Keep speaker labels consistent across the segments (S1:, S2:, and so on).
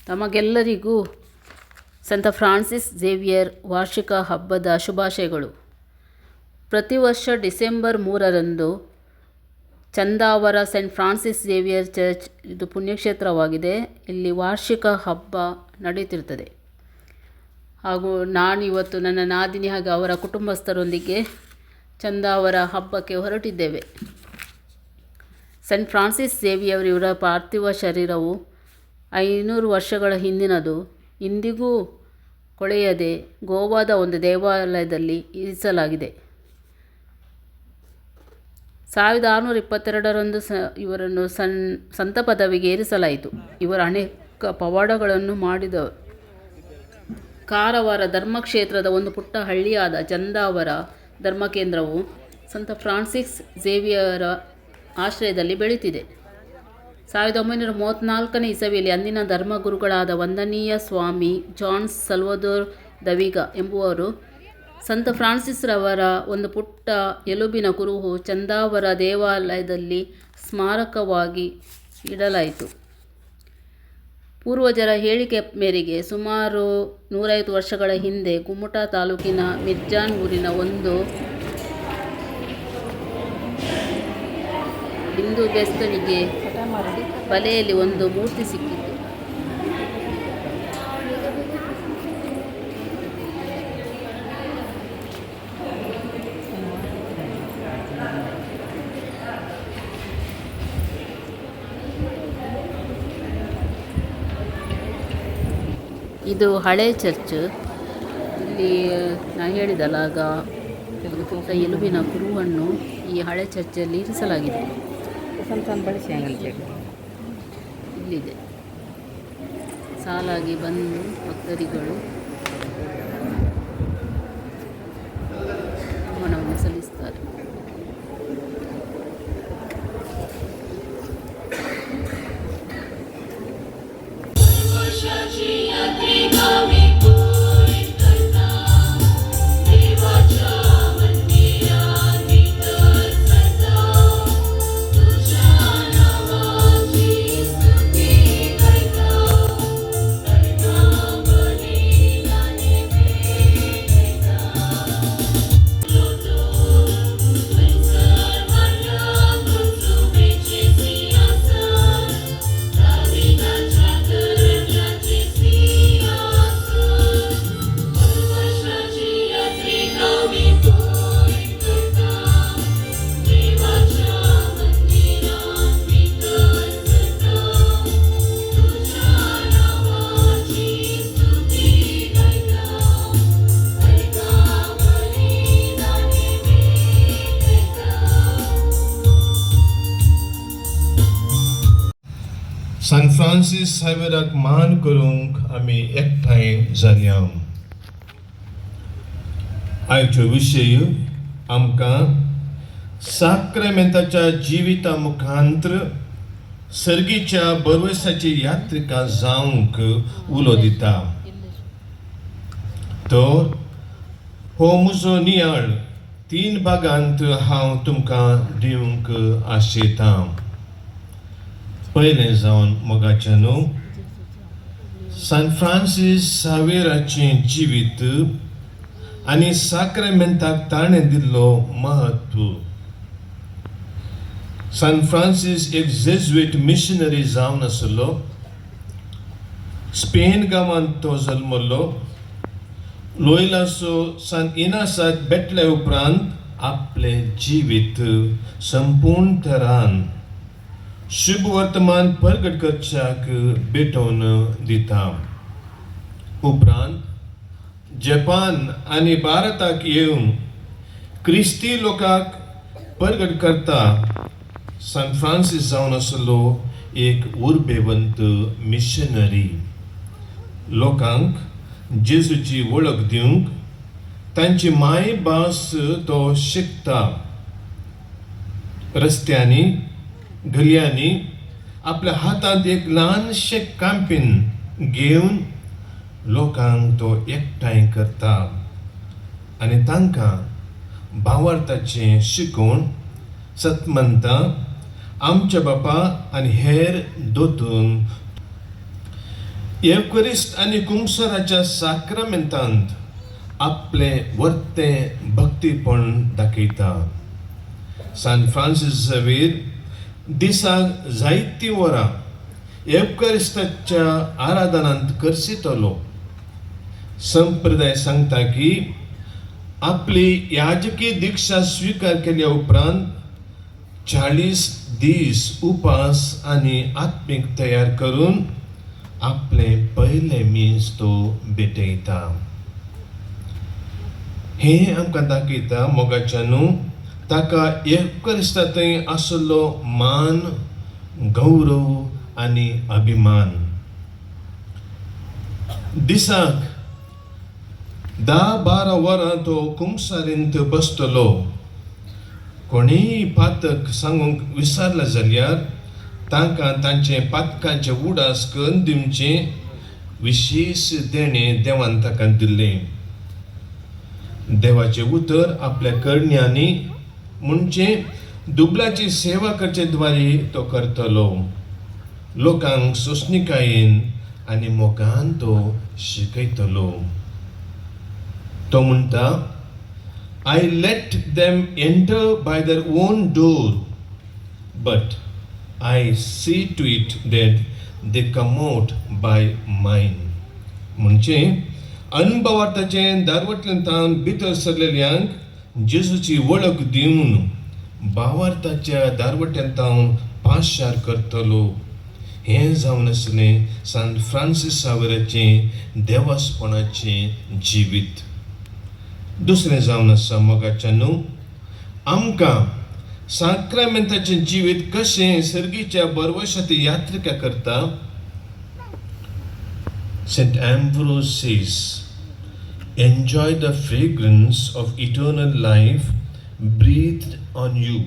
S1: ತಮಗೆಲ್ಲರಿಗೂ ಸಂತ Francis Xavier ವಾರ್ಷಿಕ ಹಬ್ಬದ ಶುಭಾಶಯಗಳು. ಪ್ರತಿ ವರ್ಷ ಡಿಸೆಂಬರ್ 3ರಂದು Chandavar Saint Francis Xavier church ಇದು ಪುಣ್ಯಕ್ಷೇತ್ರವಾಗಿದೆ. ಇಲ್ಲಿ ವಾರ್ಷಿಕ ಹಬ್ಬ ನಡೆಯುತ್ತಿರುತ್ತದೆ. ಹಾಗೂ ನಾನಿವತ್ತು ನನ್ನ ನಾದಿನಿ ಹಾಗೂ ಅವರ ಕುಟುಂಬಸ್ಥರೊಂದಿಗೆ ಚಂದಾವರ ಹಬ್ಬಕ್ಕೆ ಹೊರಟಿದ್ದೇವೆ. ಸೆಂಟ್ ಫ್ರಾನ್ಸಿಸ್ ಝೇವಿಯರ್ ಇವರ ಪಾರ್ಥಿವ ಶರೀರವು 500 ವರ್ಷಗಳ ಹಿಂದಿನದು. ಇಂದಿಗೂ ಕೊಳೆಯದೆ ಗೋವಾದ ಒಂದು ದೇವಾಲಯದಲ್ಲಿ ಇರಿಸಲಾಗಿದೆ. 1622ರಂದು ಇವರನ್ನು ಸಂತ ಪದವಿಗೆ ಏರಿಸಲಾಯಿತು. ಇವರು ಅನೇಕ ಪವಾಡಗಳನ್ನು ಮಾಡಿದವರು. ಕಾರವಾರ ಧರ್ಮಕ್ಷೇತ್ರದ ಒಂದು ಪುಟ್ಟ ಹಳ್ಳಿಯಾದ ಚಂದಾವರ ಧರ್ಮಕೇಂದ್ರವು ಸಂತ ಫ್ರಾನ್ಸಿಸ್ ಝೇವಿಯರ ಆಶ್ರಯದಲ್ಲಿ ಬೆಳೆಯುತ್ತಿದೆ. 1934ನೇ ಇಸವಿಯಲ್ಲಿ ಅಂದಿನ ಧರ್ಮಗುರುಗಳಾದ ವಂದನೀಯ ಸ್ವಾಮಿ ಜಾನ್ ಸಲ್ವದೋರ್ ದವಿಗ ಎಂಬುವರು ಸಂತ ಫ್ರಾನ್ಸಿಸ್ ರವರ ಒಂದು ಪುಟ್ಟ ಎಲುಬಿನ ಕುರುಹು ಚಂದಾವರ ದೇವಾಲಯದಲ್ಲಿ ಸ್ಮಾರಕವಾಗಿ ಇಡಲಾಯಿತು. ಪೂರ್ವಜರ ಹೇಳಿಕೆ ಮೇರೆಗೆ ಸುಮಾರು 150 ವರ್ಷಗಳ ಹಿಂದೆ ಕುಮಟಾ ತಾಲೂಕಿನ ಮಿರ್ಜಾನ್ ಊರಿನ ಒಂದು ಹಿಂದೂ ಬೆಸ್ತನಿಗೆ ಬಲೆಯಲ್ಲಿ ಒಂದು ಮೂರ್ತಿ ಸಿಕ್ಕಿತು. ಇದು ಹಳೆ ಚರ್ಚ್. ಇಲ್ಲಿ ನಾನು ಹೇಳಿದಲ್ಲ ಆಗ ಎಲುಬಿನ ಕುರುವನ್ನು ಈ ಹಳೆ ಚರ್ಚಲ್ಲಿ ಇರಿಸಲಾಗಿದೆ. ಇಲ್ಲಿದೆ. ಸಾಲಾಗಿ ಬಂದು ಭಕ್ತರಿಗಳು ನಮನವನ್ನು ಸಲ್ಲಿಸ್ತಾರೆ.
S2: San Francis haverak मान करूंक आमी एकठांय जाल्या. आयच्यो विशय आमकां साक्रामेंताच्या जिविता मुखांतर सर्गीच्या बरवसाची यात्रिका जावंक उलो दिता. तर हो म्हजो नियाळ 3 भागांत हांव तुमकां दिवंक आशेतां. पयलें जावन मोगाचें न्हू, सान फ्रान्सिस सावेराचें जिवीत आनी साक्रामेंताक ताणें दिल्लो महत्व. सान फ्रान्सिस एक जेजुईट मिशनरी जावन आसलो. स्पेन गांवांत तो जल्मलो. लोयलाचो सान इनासाक बेटले उपरांत आपलें जिवीत संपूर्ण तरान शुभ वर्तमान प्रगट करच्याक भेटोवन दिता. उपरांत जपान आनी भारताक येवन क्रिस्ती लोकांक प्रगट करता सान फ्रान्सिस जावन आसलो एक उर्बेवंत मिशनरी. लोकांक जेजूची वळख दिवंक तांची मायभास तो शिकता. रस्त्यांनी गल्यांनी आपल्या हातांत एक ल्हानशें कांपीन घेवन लोकांक तो एकठांय करता आनी तांकां भावार्थाचें शिकोवन सतमंतां आमच्या बापा आनी हेर दोतोन एवकरिस्ट आनी कुंभसाराच्या साक्रामेंतांत आपले वर्ते भक्तीपण दाखयता. सान फ्रांसिस झेवियर दिसाक जायतीं वरां एवकरिस्ताच्या आराधनांत करसितलो. संप्रदाय सांगता की आपली याजकी दीक्षा स्वीकार केल्या उपरांत 40 दीस उपास आनी आत्मीक तयार करून आपले पयले मीस तो भेटयता. हे आमकां दाखयता मोगाच्या न्हू ताका एवकरिस्ता थंय आसलो मान, गौरव आनी अभिमान. दिसाक 10-12 वरां तो कुंभसारींत बसतलो. कोणीय पातक सांगूंक विसरला जाल्यार तांकां तांचे पातकांचे उडास करून दिवचे विशेश देणें देवान ताका दिल्लें. देवाचे उतर आपल्या करण्यांनी म्हणजे दुबलाची सेवा करचे द्वारे तो करतलो. लोकांक सोंसणिकायेन आनी मोगान तो शिकयतलो. तो म्हणटा, I let them enter by their own door, but I see to it that they come out by mine. म्हणजे अनुभवार्थाचे दारवटल्यान भितर सरलेल्यांक जेजूची वळख दिवन भावार्थाच्या दारवट्यांत पाशार करतलो. हें जावन आसलें सान फ्रांसीस सावेराचें देवासपणाचें जिवीत. दुसरें जावन आसा मोगाच्या न्हू आमकां साक्रामेंताचें जिवीत कशें सर्गीच्या बरवशांत यात्रिका करता. Saint Ambrose says, enjoy the fragrance of eternal life breathed on you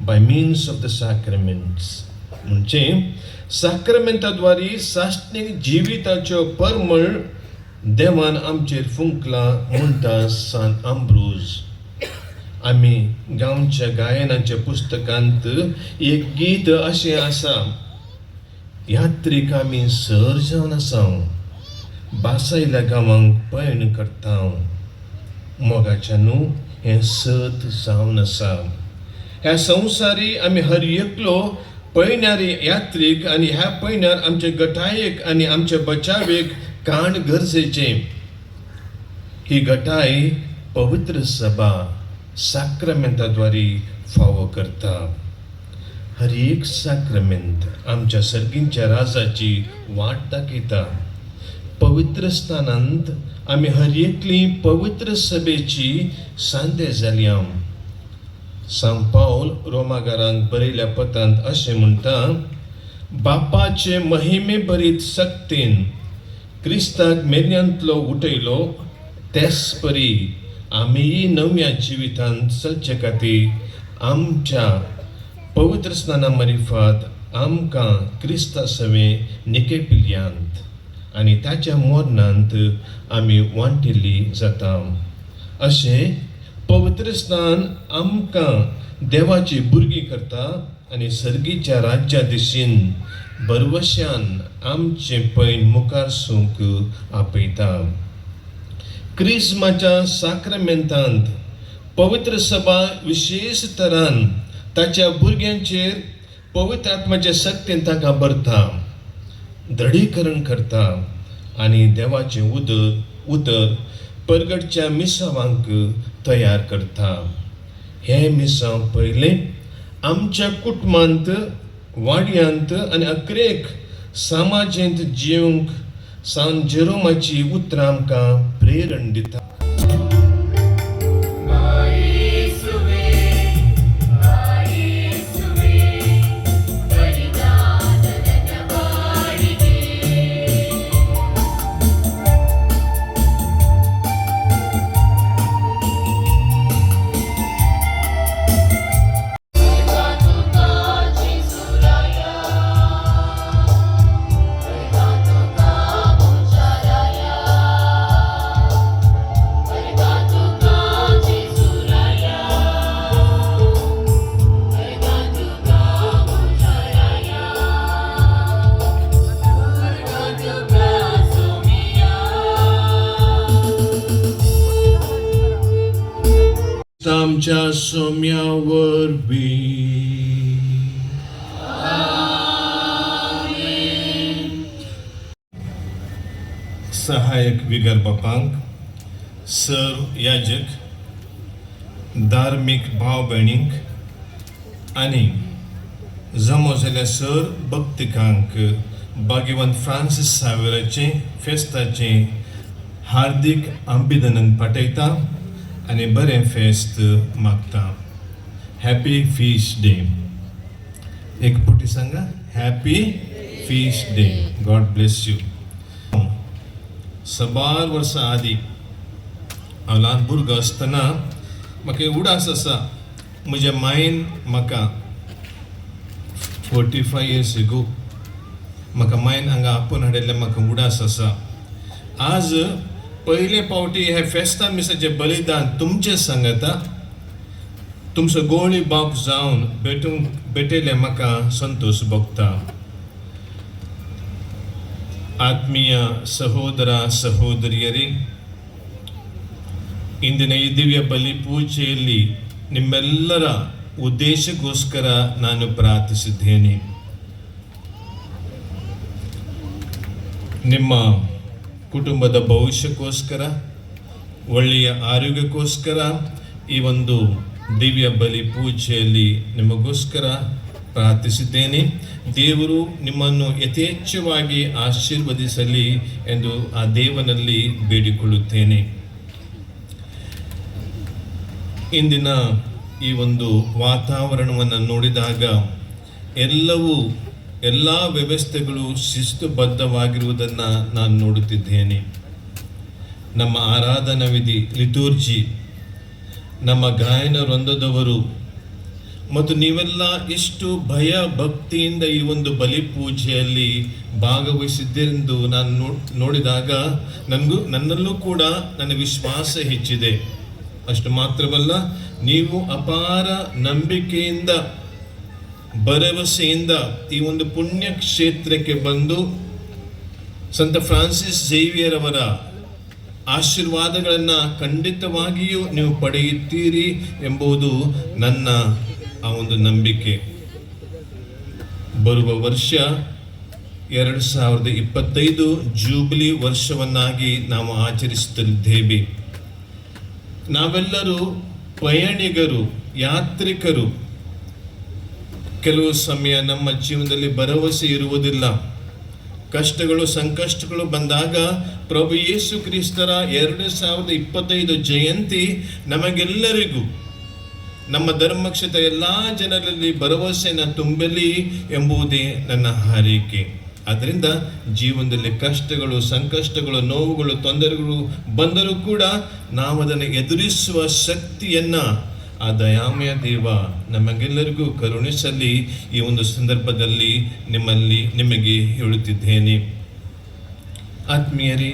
S2: by means of the sacraments. म्हणजे साक्रामेंताद्वारे साश्टीक जिविताच्यो परमळ देवान आमचेर फुंकला म्हणटा सान अम्ब्रोज. आमी गांवच्या गायनाच्या पुस्तकांत एक गीत अशें आसा, यात्रीक आमी सर जावन आसा, बासायल्या गांवांक पैण करता. मोगाच्या न्हू हें सत जावन आसा. ह्या संवसारी आमी हर एकलो पयण्यारी यात्रीक आनी ह्या पयण्यार आमचे गटायेक आनी आमच्या बचावेक काण गरजेचें. ही गटाय पवित्र सभा साक्रामेंताद्वारे फावो करता. हर एक साक्रामेंत आमच्या सर्गींच्या राजाची वाट दाखयता. पवित्र स्थानांत आमी हर एकली पवित्र सभेची सांदे जाल्या. सान पावल रोमाकारांक बरयल्या पत्रांत अशें म्हणटा, बापाचे महिमे भरीत सक्तीन क्रिस्ताक मेल्यांतलो उठयलो तेच परी आमीय नव्या जिवितांत चलचे खातीर आमच्या पवित्र स्नाना मार्फत आमकां क्रिस्ता सवे निकेपिल्यांत आनी ताच्या मरणांत आमी वांटिल्ली जाता. अशें पवित्र स्नान आमकां देवाची भुरगीं करता आनी सर्गीच्या राज्या दिशेन बरवश्यान आमचें पैन मुखार सूंक आपयता. क्रिस्माच्या साक्रामेंतांत पवित्र सभा विशेश तरान ताच्या भुरग्यांचेर पवित्र आत्म्याचे सक्तीन ताका भरता, दृढीकरण करता आनी देवाचें उतर परगटच्या मिसावांक तयार करता. हे मिसांव पयलें आमच्या कुटुंबांत, वाड्यांत आनी अक्रेक समाजेंत जिवंक सान जेरोमाची उतरां आमकां प्रेरण दिता. आमच्या सौम्यावर बी. सहायक विगर बापांक, सर याजक, धार्मीक भाव भयणींक आनी जमो जाल्यार सर भक्तिकांक भाग्यवंत फ्रांसीस सावेराचे फेस्ताचे हार्दिक अभिनंदन पाठयता आनी बरें फेस्त मागता. Happy feast day. एक पुटी सांगा, happy feast day. God bless you. सबार वर्सां आदीं हांव ल्हान भुरगो आसतना म्हाका एक उडास आसा. म्हज्या मायन म्हाका 45 years ago म्हाका मायन हांगा आपोवन हाडिल्लें म्हाका उडास आसा. आज पयले फावटी हे फेस्ता मिसाचें बलिदान तुमचे सांगता. तुमचो गोळी बाप जावन भेटयले म्हाका संतोष भोगता. ಆತ್ಮೀಯ ಸಹೋದರ ಸಹೋದರಿಯರೇ, ಇಂದಿನ ಈ ದಿವ್ಯ ಬಲಿ ಪೂಜೆಯಲ್ಲಿ ನಿಮ್ಮೆಲ್ಲರ ಉದ್ದೇಶಕ್ಕೋಸ್ಕರ ನಾನು ಪ್ರಾರ್ಥಿಸಿದ್ದೇನೆ. ನಿಮ್ಮ ಕುಟುಂಬದ ಭವಿಷ್ಯಕ್ಕೋಸ್ಕರ, ಒಳ್ಳೆಯ ಆರೋಗ್ಯಕ್ಕೋಸ್ಕರ ಈ ಒಂದು ದಿವ್ಯ ಬಲಿ ಪೂಜೆಯಲ್ಲಿ ನಿಮಗೋಸ್ಕರ ಪ್ರಾರ್ಥಿಸಿದ್ದೇನೆ. ದೇವರು ನಿಮ್ಮನ್ನು ಯಥೇಚ್ಛವಾಗಿ ಆಶೀರ್ವದಿಸಲಿ ಎಂದು ಆ ದೇವನಲ್ಲಿ ಬೇಡಿಕೊಳ್ಳುತ್ತೇನೆ. ಇಂದಿನ ಈ ಒಂದು ವಾತಾವರಣವನ್ನು ನೋಡಿದಾಗ ಎಲ್ಲ ವ್ಯವಸ್ಥೆಗಳು ಶಿಸ್ತುಬದ್ಧವಾಗಿರುವುದನ್ನು ನಾನು ನೋಡುತ್ತಿದ್ದೇನೆ. ನಮ್ಮ ಆರಾಧನಾ ವಿಧಿ, ಲಿಟೂರ್ಜಿ, ನಮ್ಮ ಗಾಯನ ವೃಂದದವರು ಮತ್ತು ನೀವೆಲ್ಲ ಎಷ್ಟು ಭಯ ಭಕ್ತಿಯಿಂದ ಈ ಒಂದು ಬಲಿ ಪೂಜೆಯಲ್ಲಿ ಭಾಗವಹಿಸಿದ್ದೆಂದು ನಾನು ನೋಡಿದಾಗ ನನ್ನಲ್ಲೂ ಕೂಡ ನನ್ನ ವಿಶ್ವಾಸ ಹೆಚ್ಚಿದೆ. ಅಷ್ಟು ಮಾತ್ರವಲ್ಲ, ನೀವು ಅಪಾರ ನಂಬಿಕೆಯಿಂದ ಭರವಸೆಯಿಂದ ಈ ಒಂದು ಪುಣ್ಯ ಕ್ಷೇತ್ರಕ್ಕೆ ಬಂದು ಸಂತ ಫ್ರಾನ್ಸಿಸ್ ಝೇವಿಯರ್ ಅವರ ಆಶೀರ್ವಾದಗಳನ್ನು ಖಂಡಿತವಾಗಿಯೂ ನೀವು ಪಡೆಯುತ್ತೀರಿ ಎಂಬುದು ನನ್ನ ಆ ಒಂದು ನಂಬಿಕೆ. ಬರುವ ವರ್ಷ 2025 ಜೂಬಿಲಿ ವರ್ಷವನ್ನಾಗಿ ನಾವು ಆಚರಿಸುತ್ತಿದ್ದೇವೆ. ನಾವೆಲ್ಲರೂ ಪಯಣಿಗರು, ಯಾತ್ರಿಕರು. ಕೆಲವು ಸಮಯ ನಮ್ಮ ಜೀವನದಲ್ಲಿ ಭರವಸೆ ಇರುವುದಿಲ್ಲ. ಕಷ್ಟಗಳು, ಸಂಕಷ್ಟಗಳು ಬಂದಾಗ ಪ್ರಭು ಯೇಸು ಕ್ರಿಸ್ತರ 2025 ಜಯಂತಿ ನಮಗೆಲ್ಲರಿಗೂ, ನಮ್ಮ ಧರ್ಮಕ್ಷೇತ್ರ ಎಲ್ಲ ಜನರಲ್ಲಿ ಭರವಸೆಯನ್ನು ತುಂಬಲಿ ಎಂಬುದೇ ನನ್ನ ಹಾರೈಕೆ. ಆದ್ದರಿಂದ ಜೀವನದಲ್ಲಿ ಕಷ್ಟಗಳು, ಸಂಕಷ್ಟಗಳು, ನೋವುಗಳು, ತೊಂದರೆಗಳು ಬಂದರೂ ಕೂಡ ನಾವು ಅದನ್ನು ಎದುರಿಸುವ ಶಕ್ತಿಯನ್ನು ಆ ದಯಾಮಯ ದೇವ ನಮಗೆಲ್ಲರಿಗೂ ಕರುಣಿಸಲಿ ಈ ಒಂದು ಸಂದರ್ಭದಲ್ಲಿ ನಿಮಗೆ ಹೇಳುತ್ತಿದ್ದೇನೆ. ಆತ್ಮೀಯರೇ,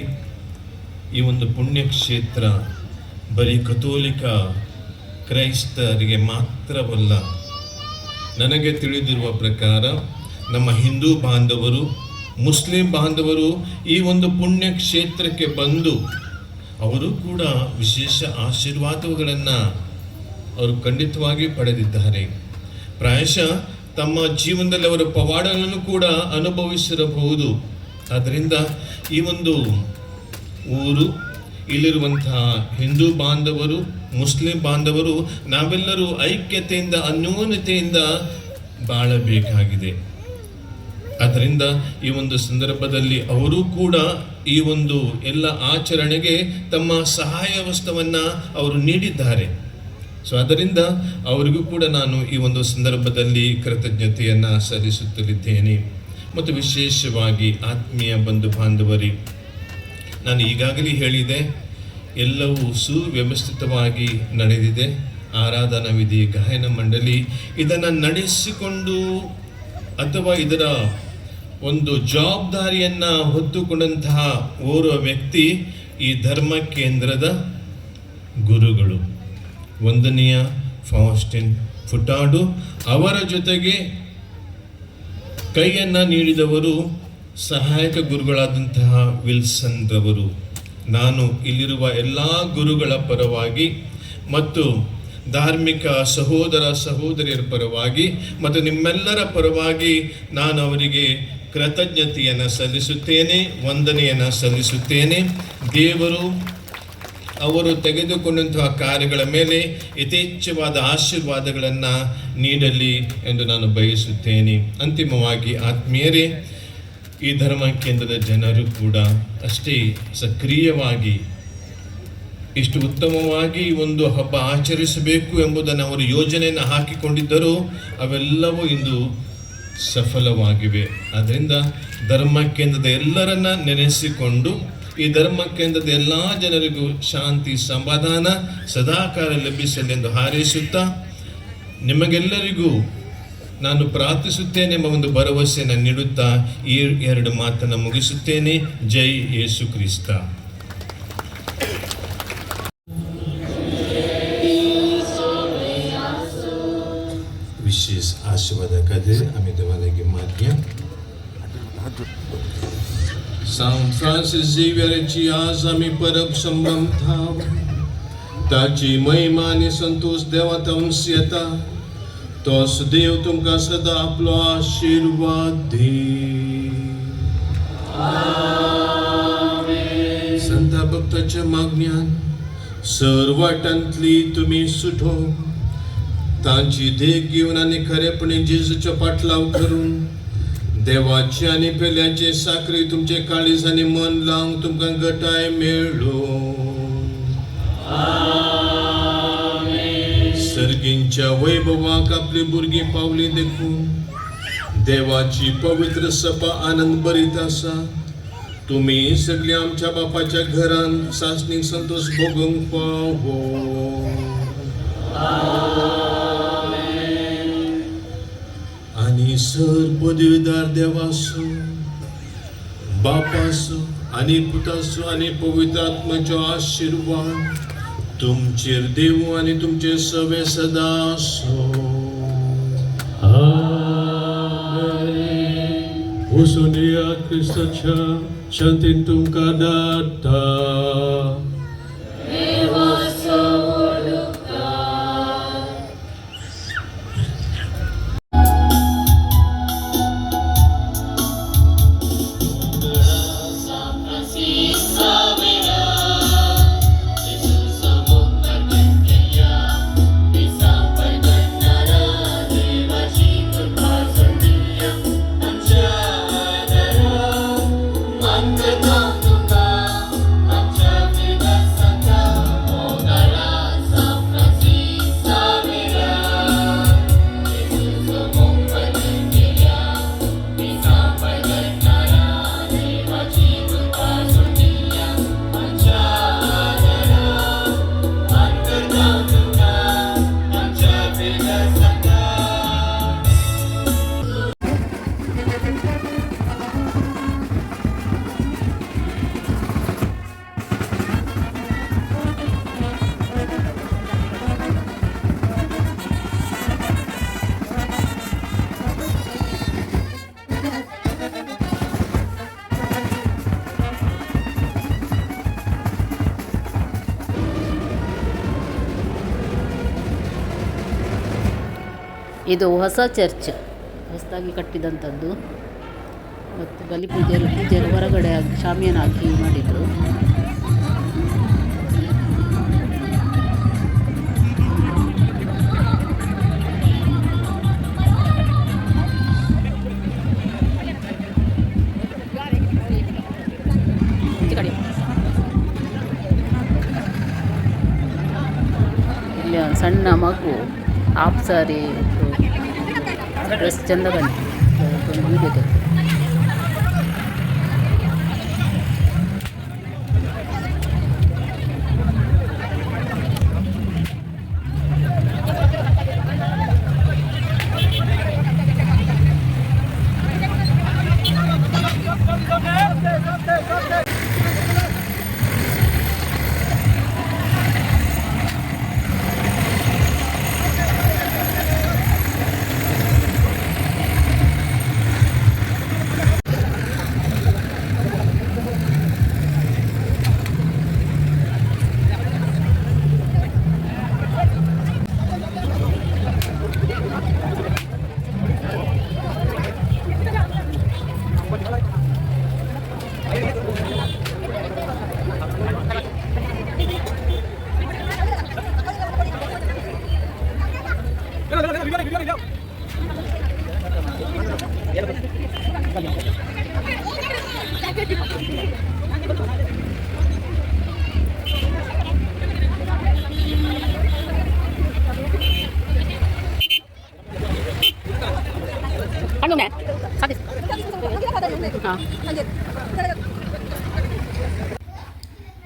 S2: ಈ ಒಂದು ಪುಣ್ಯಕ್ಷೇತ್ರ ಬರೀ ಕಥೋಲಿಕ ಕ್ರೈಸ್ತರಿಗೆ ಮಾತ್ರವಲ್ಲ. ನನಗೆ ತಿಳಿದಿರುವ ಪ್ರಕಾರ ನಮ್ಮ ಹಿಂದೂ ಬಾಂಧವರು, ಮುಸ್ಲಿಂ ಬಾಂಧವರು ಈ ಒಂದು ಪುಣ್ಯ ಕ್ಷೇತ್ರಕ್ಕೆ ಬಂದು ಅವರು ಕೂಡ ವಿಶೇಷ ಆಶೀರ್ವಾದಗಳನ್ನು ಅವರು ಖಂಡಿತವಾಗಿ ಪಡೆದಿದ್ದಾರೆ. ಪ್ರಾಯಶಃ ತಮ್ಮ ಜೀವನದಲ್ಲಿ ಅವರ ಪವಾಡಗಳನ್ನು ಕೂಡ ಅನುಭವಿಸಿರಬಹುದು. ಆದ್ದರಿಂದ ಈ ಒಂದು ಊರು, ಇಲ್ಲಿರುವಂತಹ ಹಿಂದೂ ಬಾಂಧವರು, ಮುಸ್ಲಿಂ ಬಾಂಧವರು ನಾವೆಲ್ಲರೂ ಐಕ್ಯತೆಯಿಂದ, ಅನ್ಯೋನ್ಯತೆಯಿಂದ ಬಾಳಬೇಕಾಗಿದೆ. ಆದ್ದರಿಂದ ಈ ಒಂದು ಸಂದರ್ಭದಲ್ಲಿ ಅವರು ಕೂಡ ಈ ಒಂದು ಎಲ್ಲ ಆಚರಣೆಗೆ ತಮ್ಮ ಸಹಾಯ ವಸ್ತುವನ್ನು ಅವರು ನೀಡಿದ್ದಾರೆ. ಸೊ ಅದರಿಂದ ಅವರಿಗೂ ಕೂಡ ನಾನು ಈ ಒಂದು ಸಂದರ್ಭದಲ್ಲಿ ಕೃತಜ್ಞತೆಯನ್ನು ಸಲ್ಲಿಸುತ್ತಲಿದ್ದೇನೆ. ಮತ್ತು ವಿಶೇಷವಾಗಿ ಆತ್ಮೀಯ ಬಂಧು ಬಾಂಧವರೇ, ನಾನು ಈಗಾಗಲೇ ಹೇಳಿದೆ, ಎಲ್ಲವೂ ಸುವ್ಯವಸ್ಥಿತವಾಗಿ ನಡೆದಿದೆ. ಆರಾಧನಾ ವಿಧಿ, ಗಾಯನ ಮಂಡಳಿ ಇದನ್ನು ನಡೆಸಿಕೊಂಡು ಅಥವಾ ಇದರ ಒಂದು ಜವಾಬ್ದಾರಿಯನ್ನು ಹೊತ್ತುಕೊಂಡಂತಹ ಓರ್ವ ವ್ಯಕ್ತಿ ಈ ಧರ್ಮ ಕೇಂದ್ರದ ಗುರುಗಳು, ವಂದನೀಯ ಫಾಸ್ಟಿನ್ ಫುಟಾಡು. ಅವರ ಜೊತೆಗೆ ಕೈಯನ್ನು ನೀಡಿದವರು ಸಹಾಯಕ ಗುರುಗಳಾದಂತಹ ವಿಲ್ಸನ್ ರವರು. ನಾನು ಇಲ್ಲಿರುವ ಎಲ್ಲ ಗುರುಗಳ ಪರವಾಗಿ ಮತ್ತು ಧಾರ್ಮಿಕ ಸಹೋದರ ಸಹೋದರಿಯರ ಪರವಾಗಿ ಮತ್ತು ನಿಮ್ಮೆಲ್ಲರ ಪರವಾಗಿ ನಾನು ಅವರಿಗೆ ಕೃತಜ್ಞತೆಯನ್ನು ಸಲ್ಲಿಸುತ್ತೇನೆ, ವಂದನೆಯನ್ನು ಸಲ್ಲಿಸುತ್ತೇನೆ. ದೇವರು ಅವರು ತೆಗೆದುಕೊಂಡಂತಹ ಕಾರ್ಯಗಳ ಮೇಲೆ ಯಥೇಚ್ಛವಾದ ಆಶೀರ್ವಾದಗಳನ್ನು ನೀಡಲಿ ಎಂದು ನಾನು ಬಯಸುತ್ತೇನೆ. ಅಂತಿಮವಾಗಿ ಆತ್ಮೀಯರೇ, ಈ ಧರ್ಮ ಕೇಂದ್ರದ ಜನರು ಕೂಡ ಅಷ್ಟೇ ಸಕ್ರಿಯವಾಗಿ ಇಷ್ಟು ಉತ್ತಮವಾಗಿ ಒಂದು ಹಬ್ಬ ಆಚರಿಸಬೇಕು ಎಂಬುದನ್ನು ಅವರು ಯೋಜನೆಯನ್ನು ಹಾಕಿಕೊಂಡಿದ್ದರೂ ಅವೆಲ್ಲವೂ ಇಂದು ಸಫಲವಾಗಿವೆ. ಆದ್ದರಿಂದ ಧರ್ಮ ಕೇಂದ್ರದ ಎಲ್ಲರನ್ನ ನೆನೆಸಿಕೊಂಡು ಈ ಧರ್ಮ ಕೇಂದ್ರದ ಎಲ್ಲ ಜನರಿಗೂ ಶಾಂತಿ ಸಮಾಧಾನ ಸದಾಕಾಲ ಲಭಿಸಲೆಂದು ಹಾರೈಸುತ್ತಾ ನಿಮಗೆಲ್ಲರಿಗೂ ನಾನು ಪ್ರಾರ್ಥಿಸುತ್ತೇನೆ ಎಂಬ ಒಂದು ಭರವಸೆಯನ್ನು ನೀಡುತ್ತಾ ಈ 2 ಮಾತನ್ನು ಮುಗಿಸುತ್ತೇನೆ. ಜೈ ಯೇಸು ಕ್ರಿಸ್ತ. विशेष आशीर्वाद कधी आम्ही तुम्हाला मागण्या. सांग फ्रान्सिस झेवियरची आज आम्ही परब संबंध ताची महिमा आणि संतोष देवाता येता तोच देव तुमका सदा आपलो आशीर्वाद दे. संत भक्ताच्या मागण्यान सर्वाटांतली तुम्ही सुटो तांची देख घेऊन आणि खरेपणे जेजूच्या पाठलाव करून देवाचे आणि पेल्याचे साखरी तुमचे काळीज आणि मन लावून तुमका गटाय मेळो. सर्गींच्या वैभवाक आपली भुरगीं पावली देखून देवाची पवित्र सभा आनंद भरीत आसा. तुम्ही सगळी आमच्या बापाच्या घरान सासणीक संतोष भोगूंक पावो. आणि सर पदवीदार देवासो बापासो आणि पुतासो आणि पवित्र आत्म्याचो आशीर्वाद तुमचेर देवू आणि तुमचे सवे सदा असो. वचून या ख्रिस्ताच्या शांतीन तुमका दाता.
S1: ಇದು ಹೊಸ ಚರ್ಚ್, ಹೊಸದಾಗಿ ಕಟ್ಟಿದಂಥದ್ದು. ಮತ್ತು ಪೂಜೆರು ಹೊರಗಡೆ ಶಾಮಿಯಾನ ಹಾಕಿ ಮಾಡಿದರು. ಇಲ್ಲಿ ಸಣ್ಣ ಮಗು ಆಫ್ ಸಾರಿ ಡ್ರೆಸ್ ಚೆಂದ ಬಂತು. ವೀಡಿಯೋ ತೆಗೆದು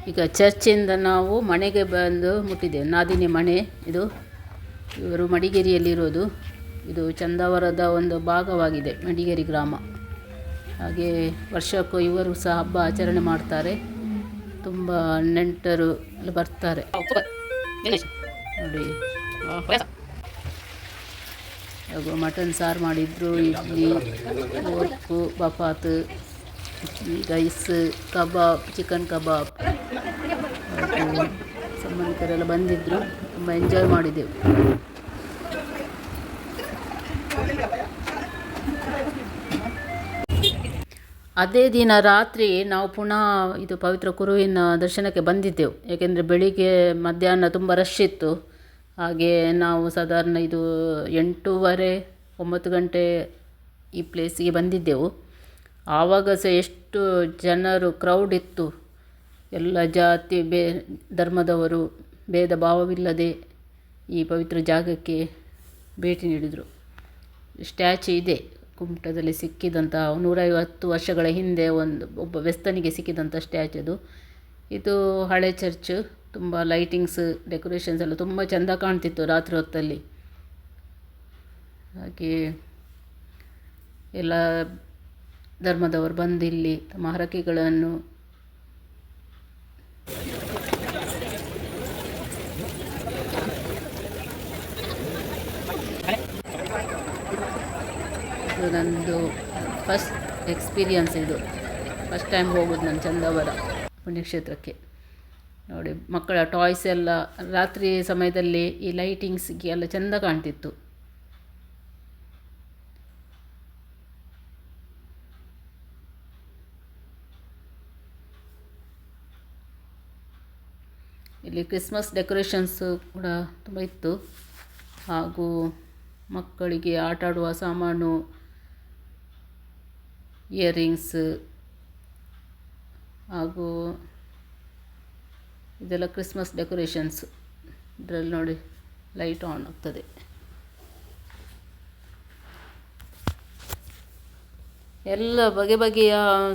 S1: ಈಗ ಚರ್ಚಿಂದ ನಾವು ಮನೆಗೆ ಬಂದು ಮುಟ್ಟಿದ್ದೇವೆ. ನಾದಿನಿ ಮನೆ ಇದು. ಇವರು ಮಡಿಕೇರಿಯಲ್ಲಿರೋದು. ಇದು ಚಂದಾವರದ ಒಂದು ಭಾಗವಾಗಿದೆ, ಮಡಿಕೇರಿ ಗ್ರಾಮ. ಹಾಗೆ ವರ್ಷಕ್ಕೂ ಇವರು ಸಹ ಹಬ್ಬ ಆಚರಣೆ ಮಾಡ್ತಾರೆ. ತುಂಬ ನೆಂಟರು ಎಲ್ಲ ಬರ್ತಾರೆ ನೋಡಿ. ಹಾಗೂ ಮಟನ್ ಸಾರು ಮಾಡಿದ್ರು, ಇಡ್ಲಿ, ಪೋರ್ಕು, ಬಫಾತ್, ರೈಸ್, ಕಬಾಬ್, ಚಿಕನ್ ಕಬಾಬ್. ಹಾಗೂ ಸಂಬಂಧಿಕರೆಲ್ಲ ಬಂದಿದ್ದರು, ತುಂಬ ಎಂಜಾಯ್ ಮಾಡಿದೆವು. ಅದೇ ದಿನ ರಾತ್ರಿ ನಾವು ಪುನಃ ಇದು ಪವಿತ್ರ ಕುರುವಿನ ದರ್ಶನಕ್ಕೆ ಬಂದಿದ್ದೆವು. ಏಕೆಂದರೆ ಬೆಳಿಗ್ಗೆ ಮಧ್ಯಾಹ್ನ ತುಂಬ ರಶ್ ಇತ್ತು. ಹಾಗೆ ನಾವು ಸಾಧಾರಣ ಇದು 8:30-9 ಗಂಟೆ ಈ ಪ್ಲೇಸಿಗೆ ಬಂದಿದ್ದೆವು. ಆವಾಗ ಸಹ ಎಷ್ಟು ಜನರು, ಕ್ರೌಡ್ ಇತ್ತು. ಎಲ್ಲ ಜಾತಿ ಧರ್ಮದವರು ಭೇದ ಭಾವವಿಲ್ಲದೆ ಈ ಪವಿತ್ರ ಜಾಗಕ್ಕೆ ಭೇಟಿ ನೀಡಿದರು. ಸ್ಟ್ಯಾಚು ಇದೆ ಕುಮಟದಲ್ಲಿ ಸಿಕ್ಕಿದಂಥ 150 ವರ್ಷಗಳ ಹಿಂದೆ ಒಬ್ಬ ಬೆಸ್ತನಿಗೆ ಸಿಕ್ಕಿದಂಥ ಸ್ಟ್ಯಾಚು ಅದು. ಇದು ಹಳೆ ಚರ್ಚು. ತುಂಬ ಲೈಟಿಂಗ್ಸ್, ಡೆಕೋರೇಷನ್ಸ್ ಎಲ್ಲ ತುಂಬ ಚೆಂದ ಕಾಣ್ತಿತ್ತು ರಾತ್ರಿ ಹೊತ್ತಲ್ಲಿ. ಹಾಗೆ ಎಲ್ಲ ಧರ್ಮದವರು ಬಂದಿಲ್ಲಿ ತಮ್ಮ ಹರಕೆಗಳನ್ನು ಇದು ನಂದು ಫಸ್ಟ್ ಎಕ್ಸ್ಪೀರಿಯನ್ಸ್. ಇದು ಫಸ್ಟ್ ಟೈಮ್ ಹೋಗೋದು ನಾನು ಚಂದಾವರ ಪುಣ್ಯಕ್ಷೇತ್ರಕ್ಕೆ. ನೋಡಿ, ಮಕ್ಕಳ ಟಾಯ್ಸ್ ಎಲ್ಲ ರಾತ್ರಿ ಸಮಯದಲ್ಲಿ ಈ ಲೈಟಿಂಗ್ಸ್ಗೆ ಎಲ್ಲ ಚೆಂದ ಕಾಣ್ತಿತ್ತು. ಇಲ್ಲಿ ಕ್ರಿಸ್ಮಸ್ ಡೆಕೋರೇಷನ್ಸು ಕೂಡ ತುಂಬ ಇತ್ತು. ಹಾಗೂ ಮಕ್ಕಳಿಗೆ ಆಟ ಆಡುವ ಸಾಮಾನು, ಇಯರಿಂಗ್ಸ್, ಹಾಗೂ ಇದೆಲ್ಲ ಕ್ರಿಸ್ಮಸ್ ಡೆಕೋರೇಷನ್ಸ್. ಇದರಲ್ಲಿ ನೋಡಿ ಲೈಟ್ ಆನ್ ಆಗ್ತದೆ. ಎಲ್ಲ ಬಗೆ ಬಗೆಯ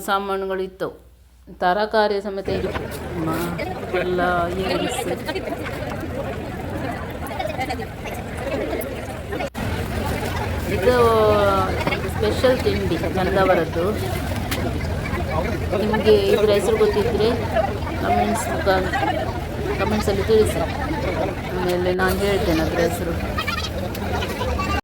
S1: ಸಾಮಾನುಗಳು ಇದ್ದವು. ತರಕಾರಿ ಸಮೇತ ಇತ್ತು ಎಲ್ಲ ಇಯರಿಂಗ್ಸ್. ಇದು ಸ್ಪೆಷಲ್ ತಿಂಡಿ ಚಂದಾವರದ್ದು. ನಿಮಗೆ ಇದರ ಹೆಸರು ಗೊತ್ತಿದ್ದರೆ ಕಮೆಂಟ್ಸಲ್ಲಿ ತಿಳಿಸಿ. ಆಮೇಲೆ ನಾನು ಹೇಳ್ತೇನೆ ಅದರ ಹೆಸರು.